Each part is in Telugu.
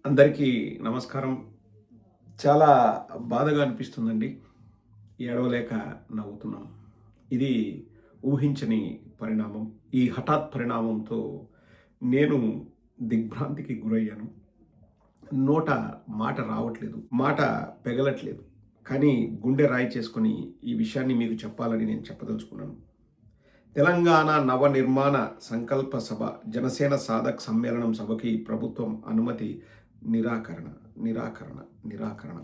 అందరికీ నమస్కారం. చాలా బాధగా అనిపిస్తుందండి. ఏడవలేక నవ్వుతున్నాం. ఇది ఊహించని పరిణామం. ఈ హఠాత్ పరిణామంతో నేను దిగ్భ్రాంతికి గురయ్యాను. నోట మాట రావట్లేదు. మాట పెగలట్లేదు. కానీ గుండె రాయి చేసుకొని ఈ విషయాన్ని మీకు చెప్పాలని నేను చెప్పదలుచుకున్నాను. తెలంగాణ నవనిర్మాణ సంకల్ప సభ జనసేన సాధక్ సమ్మేళనం సభకి ప్రభుత్వం అనుమతి నిరాకరణ నిరాకరణ నిరాకరణ.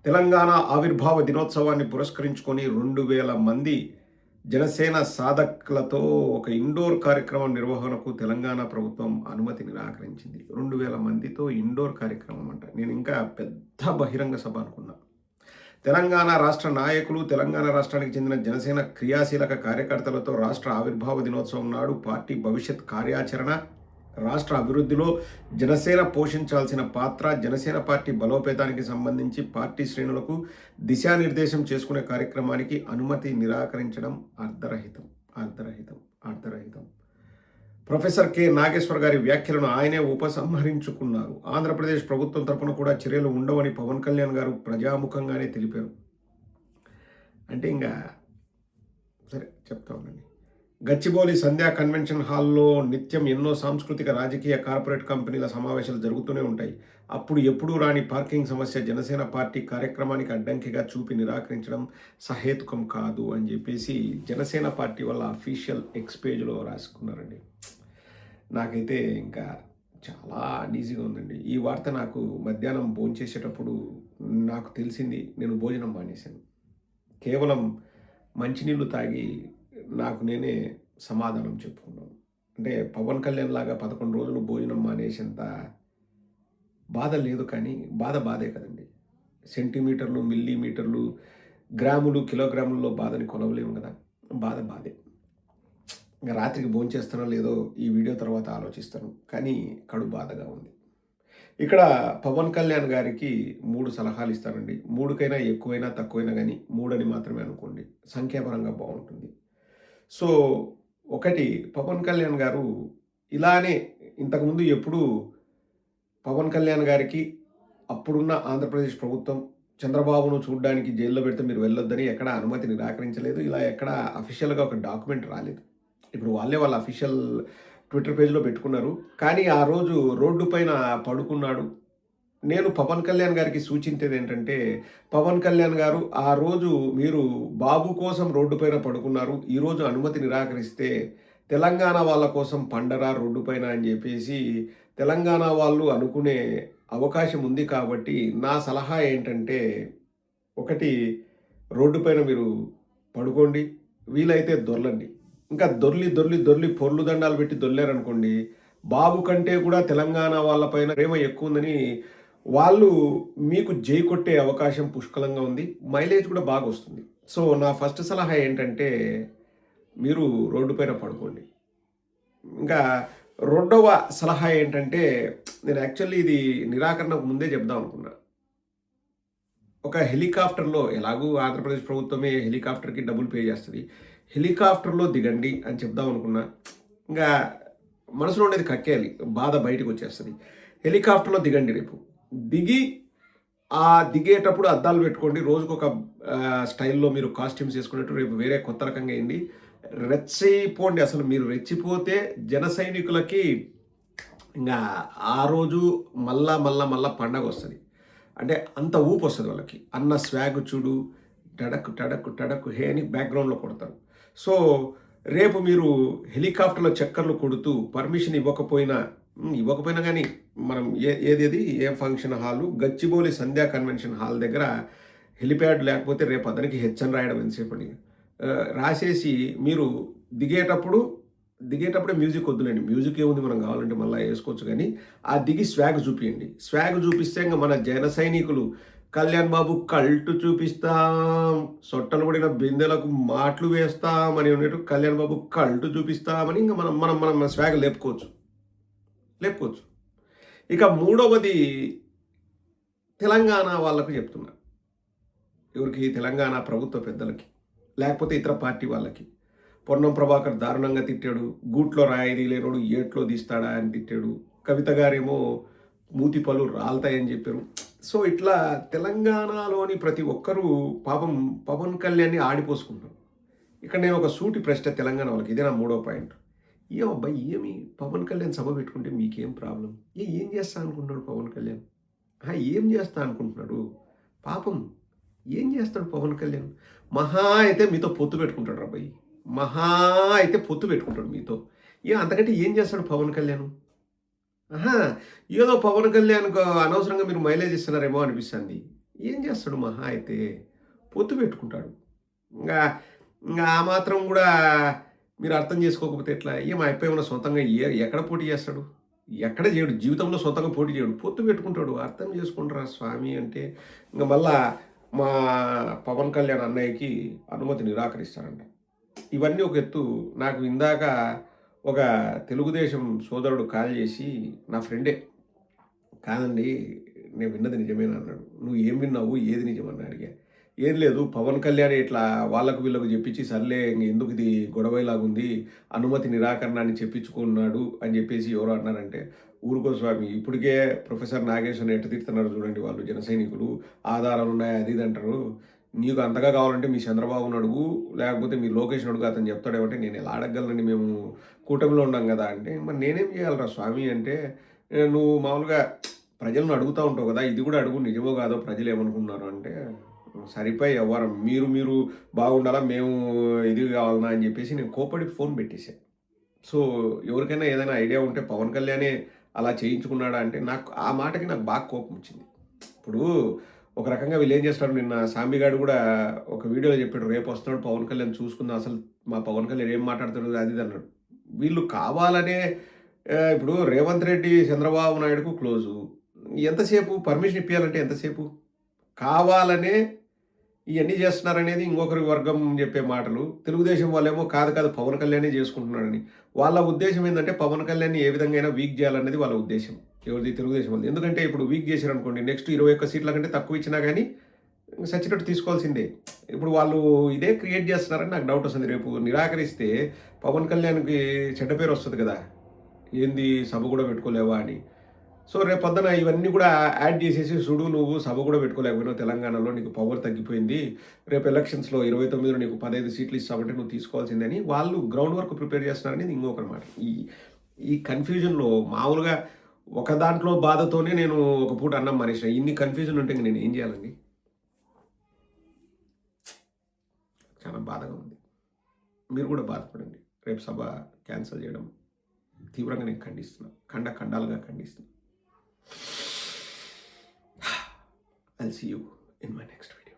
తెలంగాణ ఆవిర్భావ దినోత్సవాన్ని పురస్కరించుకొని 2,000 మంది జనసేన సాధకులతో ఒక ఇండోర్ కార్యక్రమం నిర్వహణకు తెలంగాణ ప్రభుత్వం అనుమతి నిరాకరించింది. 2,000 మందితో ఇండోర్ కార్యక్రమం అంట. నేను ఇంకా పెద్ద బహిరంగ సభ అనుకున్నా. తెలంగాణ రాష్ట్ర నాయకులు, తెలంగాణ రాష్ట్రానికి చెందిన జనసేన క్రియాశీలక కార్యకర్తలతో రాష్ట్ర ఆవిర్భావ దినోత్సవం నాడు పార్టీ భవిష్యత్ కార్యాచరణ, రాష్ట్ర అభివృద్ధిలో జనసేన పోషించాల్సిన పాత్ర, జనసేన పార్టీ బలోపేతానికి సంబంధించి పార్టీ శ్రేణులకు దిశానిర్దేశం చేసుకునే కార్యక్రమానికి అనుమతి నిరాకరించడం అర్ధరహితం అర్ధరహితం అర్ధరహితం. ప్రొఫెసర్ కె నాగేశ్వర్ గారి వ్యాఖ్యలను ఆయనే ఉపసంహరించుకున్నారు. ఆంధ్రప్రదేశ్ ప్రభుత్వం తరపున కూడా చర్యలు ఉండవని పవన్ కళ్యాణ్ గారు ప్రజాముఖంగానే తెలిపారు. అంటే ఇంకా సరే చెప్తా ఉండండి. గచ్చిబౌలి సంధ్యా కన్వెన్షన్ హాల్లో నిత్యం ఎన్నో సాంస్కృతిక, రాజకీయ, కార్పొరేట్ కంపెనీల సమావేశాలు జరుగుతూనే ఉంటాయి. అప్పుడు ఎప్పుడూ రాని పార్కింగ్ సమస్య జనసేన పార్టీ కార్యక్రమానికి అడ్డంకిగా చూపి నిరాకరించడం సహేతుకం కాదు అని చెప్పేసి జనసేన పార్టీ వాళ్ళ అఫీషియల్ ఎక్స్ పేజ్లో రాసుకున్నారండి. నాకైతే ఇంకా చాలా అనీజీగా ఉందండి. ఈ వార్త నాకు మధ్యాహ్నం భోంచేసేటప్పుడు నాకు తెలిసింది. నేను భోజనం మానేశాను. కేవలం మంచినీళ్ళు తాగి నాకు నేనే సమాధానం చెప్పుకున్నాను. అంటే పవన్ కళ్యాణ్ లాగా 11 రోజులు భోజనం మానేసేంత బాధ లేదు, కానీ బాధే కదండి. సెంటీమీటర్లు, మిల్లీమీటర్లు, గ్రాములు, కిలోగ్రాముల్లో బాధని కొలవలేము కదా. బాధే. ఇంకా రాత్రికి భోంచేస్తానో లేదో ఈ వీడియో తర్వాత ఆలోచిస్తాను, కానీ కడుపు బాధగా ఉంది. ఇక్కడ పవన్ కళ్యాణ్ గారికి 3 సలహాలు ఇస్తానండి. 3కైనా ఎక్కువైనా తక్కువైనా కానీ 3 అని మాత్రమే అనుకోండి, సంఖ్యాపరంగా బాగుంటుంది. సో ఒకటి, పవన్ కళ్యాణ్ గారు ఇలానే ఇంతకుముందు ఎప్పుడూ పవన్ కళ్యాణ్ గారికి అప్పుడున్న ఆంధ్రప్రదేశ్ ప్రభుత్వం చంద్రబాబును చూడడానికి జైల్లో పెడితే మీరు వెళ్ళొద్దని ఎక్కడ అనుమతి నిరాకరించలేదు. ఇలా ఎక్కడ అఫీషియల్గా ఒక డాక్యుమెంట్ రాలేదు. ఇప్పుడు వాళ్ళ అఫీషియల్ ట్విట్టర్ పేజ్లో పెట్టుకున్నారు. కానీ ఆ రోజు రోడ్డు పైన పడుకున్నాడు. నేను పవన్ కళ్యాణ్ గారికి సూచించేది ఏంటంటే, పవన్ కళ్యాణ్ గారు ఆ రోజు మీరు బాబు కోసం రోడ్డు పైన పడుకున్నారు, ఈరోజు అనుమతి నిరాకరిస్తే తెలంగాణ వాళ్ళ కోసం పండరా రోడ్డు పైన అని చెప్పేసి తెలంగాణ వాళ్ళు అనుకునే అవకాశం ఉంది. కాబట్టి నా సలహా ఏంటంటే, ఒకటి, రోడ్డు పైన మీరు పడుకోండి, వీలైతే దొర్లండి. ఇంకా దొర్లి పొర్లు దండాలు పెట్టి దొర్లారనుకోండి, బాబు కంటే కూడా తెలంగాణ వాళ్ళపైన ప్రేమ ఎక్కువ ఉందని వాళ్ళు మీకు జై కొట్టే అవకాశం పుష్కలంగా ఉంది. మైలేజ్ కూడా బాగా వస్తుంది. సో నా ఫస్ట్ సలహా ఏంటంటే, మీరు రోడ్డు పైన పడుకోండి. ఇంకా రెండవ సలహా ఏంటంటే, నేను యాక్చువల్లీ ఇది నిరాకరణకు ముందే చెప్దాం అనుకున్నా. ఒక హెలికాప్టర్లో, ఎలాగూ ఆంధ్రప్రదేశ్ ప్రభుత్వమే హెలికాప్టర్కి డబ్బులు పే చేస్తుంది, హెలికాప్టర్లో దిగండి అని చెప్దాం అనుకున్నా. ఇంకా మనసులో ఉండేది కక్కేయాలి, బాధ బయటకు వచ్చేస్తుంది. హెలికాప్టర్లో దిగండి. రేపు దిగి ఆ దిగేటప్పుడు అద్దాలు పెట్టుకోండి. రోజుకొక స్టైల్లో మీరు కాస్ట్యూమ్స్ వేసుకునేట్టు రేపు వేరే కొత్త రకంగా వేయండి. రెచ్చిపోండి. అసలు మీరు రెచ్చిపోతే జన సైనికులకి ఇంకా ఆ రోజు మళ్ళా పండగ వస్తుంది. అంటే అంత ఊపు వస్తుంది వాళ్ళకి. అన్న స్వాగ్ చూడు, టడక్ హే అని బ్యాక్గ్రౌండ్లో కొడతారు. సో రేపు మీరు హెలికాప్టర్లో చక్కర్లు కొడుతూ పర్మిషన్ ఇవ్వకపోయినా కానీ మనం ఏం ఫంక్షన్ హాలు, గచ్చిబౌలి సంధ్యా కన్వెన్షన్ హాల్ దగ్గర హెలిప్యాడ్ లేకపోతే రేపు అతనికి హెచ్చని రాయడం ఎంతసేపటి రాసేసి మీరు దిగేటప్పుడే మ్యూజిక్ వద్దులేండి. మ్యూజిక్ ఏముంది, మనం కావాలంటే మళ్ళీ వేసుకోవచ్చు, కానీ ఆ దిగి స్వాగ్ చూపియండి. స్వాగ్ చూపిస్తే ఇంకా మన జన సైనికులు కళ్యాణ్ బాబు కల్టు చూపిస్తాం, సొట్టలు పడిన బిందెలకు మాటలు వేస్తామని ఉన్నట్టు కళ్యాణ్ బాబు కల్టు చూపిస్తామని ఇంకా మనం స్వాగ్ లేపుకోవచ్చు. ఇక మూడవది, తెలంగాణ వాళ్ళకు చెప్తున్నా. ఎవరికి? తెలంగాణ ప్రభుత్వ పెద్దలకి, లేకపోతే ఇతర పార్టీ వాళ్ళకి. పొన్నం ప్రభాకర్ దారుణంగా తిట్టాడు. గూట్లో రాయి తీయలేనోడు ఏట్లో తీస్తాడా అని తిట్టాడు. కవిత గారేమో మూతి పళ్ళు రాలుతాయని చెప్పారు. సో ఇట్లా తెలంగాణలోని ప్రతి ఒక్కరూ పాపం పవన్ కళ్యాణ్‌ని ఆడిపోసుకుంటారు. ఇక్కడ నేను ఒక సూటి ప్రశ్న తెలంగాణ వాళ్ళకి. ఇదే నా మూడో పాయింట్. ఏమబ్బా! ఏమి పవన్ కళ్యాణ్ సభ పెట్టుకుంటే మీకేం ప్రాబ్లమ్? ఏం చేస్తా అనుకుంటున్నాడు పవన్ కళ్యాణ్? ఏం చేస్తా అనుకుంటున్నాడు? పాపం ఏం చేస్తాడు పవన్ కళ్యాణ్? మహా అయితే మీతో పొత్తు పెట్టుకుంటాడు అబ్బాయి. మహా అయితే పొత్తు పెట్టుకుంటాడు మీతో. అంతకంటే ఏం చేస్తాడు పవన్ కళ్యాణ్? అహా! ఏదో పవన్ కళ్యాణ్‌కు అనవసరంగా మీరు మైలేజ్ ఇస్తున్నారేమో అనిపిస్తుంది. ఏం చేస్తాడు మహా అయితే? పొత్తు పెట్టుకుంటాడు. ఇంగా ఇంగా ఆ మాత్రం గూడా మీరు అర్థం చేసుకోకపోతే ఎట్లా? ఆ అబ్బాయి ఏమన్నా సొంతంగా ఎక్కడ పోటీ చేస్తాడు? ఎక్కడ చేయడు. జీవితంలో సొంతంగా పోటీ చేయడు. పొత్తు పెట్టుకుంటాడు. అర్థం చేసుకుంటారా స్వామి అంటే, ఇంక మళ్ళా మా పవన్ కళ్యాణ్ అన్నయ్యకి అనుమతి నిరాకరిస్తారంట. ఇవన్నీ ఒక ఎత్తు. నాకు ఇందాక ఒక తెలుగుదేశం సోదరుడు కాల్ చేసి, నా ఫ్రెండే, "కాదండి, నేను విన్నది నిజమేనా" అన్నాడు. "నువ్వు ఏం విన్నావు? ఏది నిజమని" అడిగా. "ఏం లేదు, పవన్ కళ్యాణ్ ఇట్లా వాళ్ళకు వీళ్ళకు చెప్పించి సర్లే ఎందుకు ఇది గొడవలాగుంది, అనుమతి నిరాకరణ అని చెప్పించుకున్నాడు" అని చెప్పేసి ఎవరో అన్నారంటే, ఊరుకో స్వామి, ఇప్పటికే ప్రొఫెసర్ నాగేశ్వరని ఎట్ట తిడుతున్నారు చూడండి వాళ్ళు జన సైనికులు. ఆధారాలున్నాయి అది ఇది అంటారు. నీకు అంతగా కావాలంటే మీ చంద్రబాబుని అడుగు, లేకపోతే మీ లోకేష్‌ని అడుగు, అతను చెప్తాడేమంటే, నేను ఎలా అడగగలనండి, మేము కూటమిలో ఉన్నాం కదా అంటే, మరి నేనేం చేయాలిరా స్వామి అంటే, నువ్వు మామూలుగా ప్రజలను అడుగుతా ఉంటావు కదా! ఇది కూడా అడుగు, నిజమో కాదో ప్రజలు ఏమనుకుంటున్నారు అంటే, సరిపోయి ఎవ్వరం. మీరు మీరు బాగుండాలా, మేము ఇది కావాలనా అని చెప్పేసి నేను కోప్పడి ఫోన్ పెట్టేసా. సో, ఎవరికైనా ఏదైనా ఐడియా ఉంటే పవన్ కళ్యాణే అలా చేయించుకున్నాడా అంటే, ఆ మాటకి నాకు బాగా కోపం వచ్చింది. ఇప్పుడు ఒక రకంగా వీళ్ళేం చేస్తారు, నిన్న సాంబిగాడు గూడా ఒక వీడియోలో చెప్పాడు, రేపొస్తున్నాడు పవన్ కళ్యాణ్ చూసుకుందాం, అసలు మా పవన్ కళ్యాణ్ ఏం మాట్లాడుతాడు అది ఇది అన్నాడు. వీళ్ళు కావాలనే ఇప్పుడు రేవంత్ రెడ్డి, చంద్రబాబు నాయుడుకు క్లోజు. ఎంతసేపు పర్మిషన్ ఇప్పియాలంటే ఎంతసేపు? కావాలనే ఇయన్నీ చేస్తున్నారనేది ఇంకొకరి వర్గం చెప్పే మాటలు. తెలుగుదేశం వాళ్ళేమో కాదు కాదు పవన్ కళ్యాణే చేసుకుంటున్నాడని. వాళ్ళ ఉద్దేశ్యం ఏందంటే పవన్ కళ్యాణ్‌ని ఏ విధంగా అయినా వీక్ చేయాలనేది వాళ్ళ ఉద్దేశ్యం. ఎవరిది? తెలుగుదేశం వాళ్ళది. ఎందుకంటే ఇప్పుడు వీక్ చేశారనుకోండి, నెక్స్ట్ 21 సీట్ల కంటే తక్కువ ఇచ్చినా గానీ సచ్చినట్టు తీసుకోవాల్సిందే. ఇప్పుడు వాళ్ళు ఇదే క్రియేట్ చేస్తున్నారని నాకు డౌట్ వస్తుంది. రేపు నిరాకరిస్తే పవన్ కళ్యాణ్‌కి చెడ్డ పేరు వస్తది కదా! ఏంది సభ కూడా పెట్టుకోలేవా అని. సో, రేపొద్దున ఇవన్నీ కూడా యాడ్ చేసేసి, "చూడు నువ్వు సభ కూడా పెట్టుకోలేకపోయినావు తెలంగాణలో, నీకు పవర్ తగ్గిపోయింది. రేపు ఎలక్షన్స్‌లో 29లో నీకు 15 సీట్లు ఇస్తామంటే నువ్వు తీసుకోవాల్సిందే" అని వాళ్ళు గ్రౌండ్ వర్క్ ప్రిపేర్ చేస్తున్నారనేది ఇంకొకరి మాట. ఈ ఈ కన్‌ఫ్యూజన్‌లో మామూలుగా ఒక దాంట్లో బాధతోనే నేను ఒక పూట అన్నం మానేసిన. ఇన్ని కన్‌ఫ్యూజన్ ఉంటే ఇంక నేనేం చేయాలండి? చాలా బాధగా ఉంది. మీరు కూడా బాధపడండి. రేపు సభ క్యాన్సెల్ చేయడం తీవ్రంగా నేను ఖండిస్తున్నా. ఖండాలుగా ఖండిస్తున్నా. I'll see you in my next video.